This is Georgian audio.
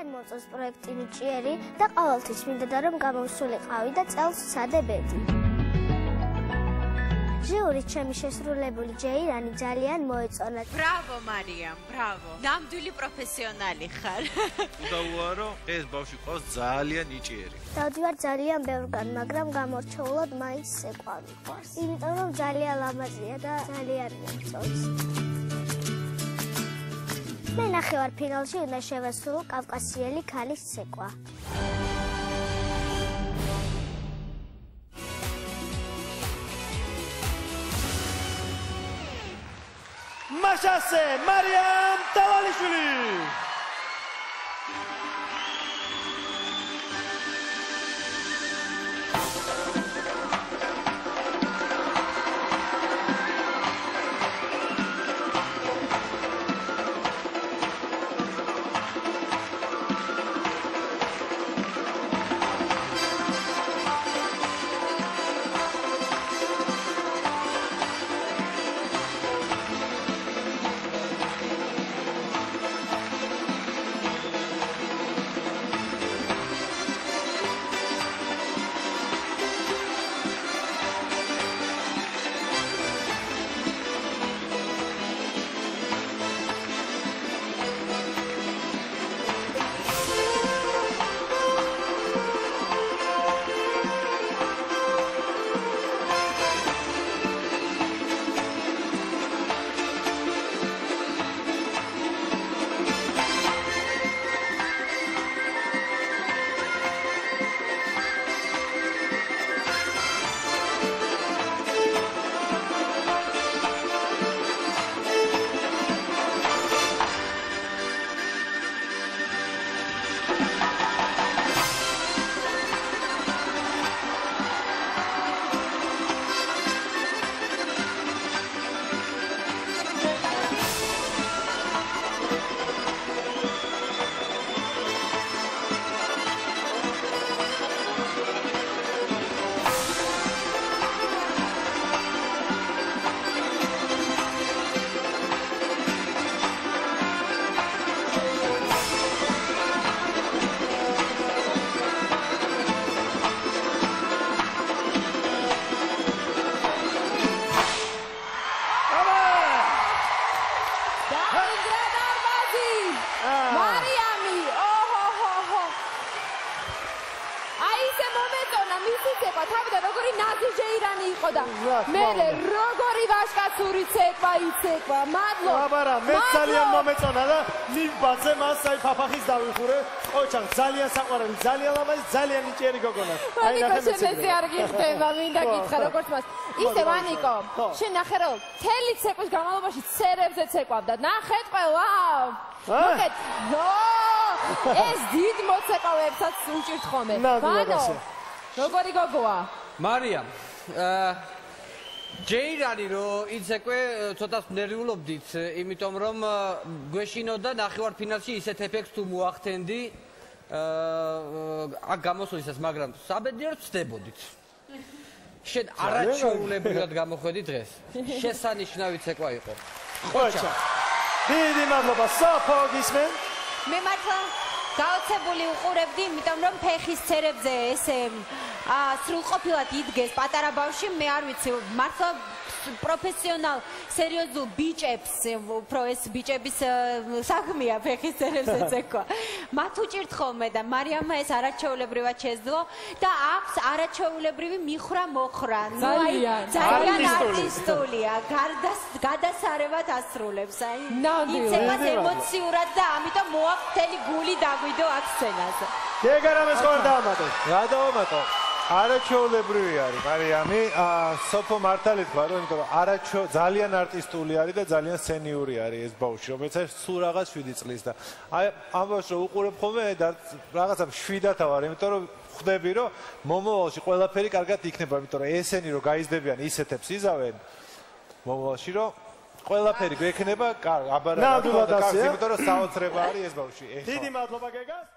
ძალიან მოწონს პროექტი ნიჭიერი და ყოველთვის მინდოდა რომ გამოვსულიყავი და წელს ვცადებედი. ჟიურის ჩემი შესრულებული ჯეირანი ძალიან მოეწონა. Bravo Mariam, bravo. ნამდვილი პროფესიონალი ხარ. უდავოა ეს ბავშვი ყავს ძალიან ნიჭიერი. დავდივარ ძალიან ბევრგან, მაგრამ გამორჩეულად მაინც სეკვა მიყვარს. იმიტომ რომ ძალიან ლამაზია და ძალიან მოწონს. მე ნახევარფინალში უნდა შევასრულო კავკასიელი ქალის ცეკვა. Mashase Mariam Tavalishvili. თავიდან როგორი ნაზი ჟეირანი იყო და მე როგორი ვაშკაცური ცეკვა იცეკვა. მადლობა. აბარა, მე ძალიან მომეწონა და ნიბაძე მას აი ფაფახის დავიხურე. ოჩან ძალიან საყვარელი, ძალიან ლამაზი, ძალიან ნიჭიერი გოგონა. აი ნახე მეცე არ გიხდება, მინდა გითხრა როგორც მას. ისე ვანიკო, შენ ნახე რომ თელი ცეკვის განმავლობაში ცერებზე ცეკვავდა. ნახეთ ყველა. მოკეთ. ეს დიდ მოცეკვავებსაც უჭირთ ხოლმე. ვანო. როგორი გოგოა? მარიამ, ჯეირანი რო იცეკვე ცოტა ნერვიულობდით, იმიტომ რომ გვეშინოდა ნახევარფინალში ისეთ ეფექტს თუ მოახდენდი, აქ გამოსვლისას, მაგრამ საბედნიეროდ ვწდებოდით. შენ არაჩვეულებრივად გამოხვედი დღეს. შესანიშნავი ცეკვა იყო. ხოჭა. დიდი მადლობა, საფო გისმენ. მე მართლა გაოცებული უყურებდი, იმიტომ რომ ფეხის ცერებზე ესე სრულყოფილად იდგეს პატარა ბავშვი, მე არ ვიცი, მართლა პროფესიონალ სერიოზულ ბიჭებს, უფრო ეს ბიჭების საქმეა ფეხის ცერებზე ცეკვა. მათ უჭირთ ხოლმე და მარიამმა ეს არაჩვეულებრივად შეძლო და აქვს არაჩვეულებრივი მიხრა მოხრა. ძალიან არტისტულია, გადასარევად ასრულებს, აი იცეკვას ემოციურად და ამიტომ მოაქვს მთელი გული დაგვიდო აქ სცენაზე. გეგარამეს ხარ დაამატე. რა დავამატო? არაჩვეულებრივი არის მარიამი, სოფო მართალი თქვა რომ იმიტომ რომ ძალიან არტისტული არის და ძალიან სცენიური არის ეს ბავშვი, რომელსაც სულ რაღაც 7 წლის და აი ამ ბავშვს რო უყურებ ხოლმე და რაღაცა 7-ათა ვარ, იმიტომ რომ ხვდები რომ მომავალში ყველაფერი კარგად იქნება, იმიტომ რომ ესენი რო გაიზრდებიან ისეთებს იზავენ მომავალში რომ ყველაფერი გვექნება, აბარა, იმიტომ რომ საოცრება არის ეს ბავშვი. დიდი მადლობა გეგას.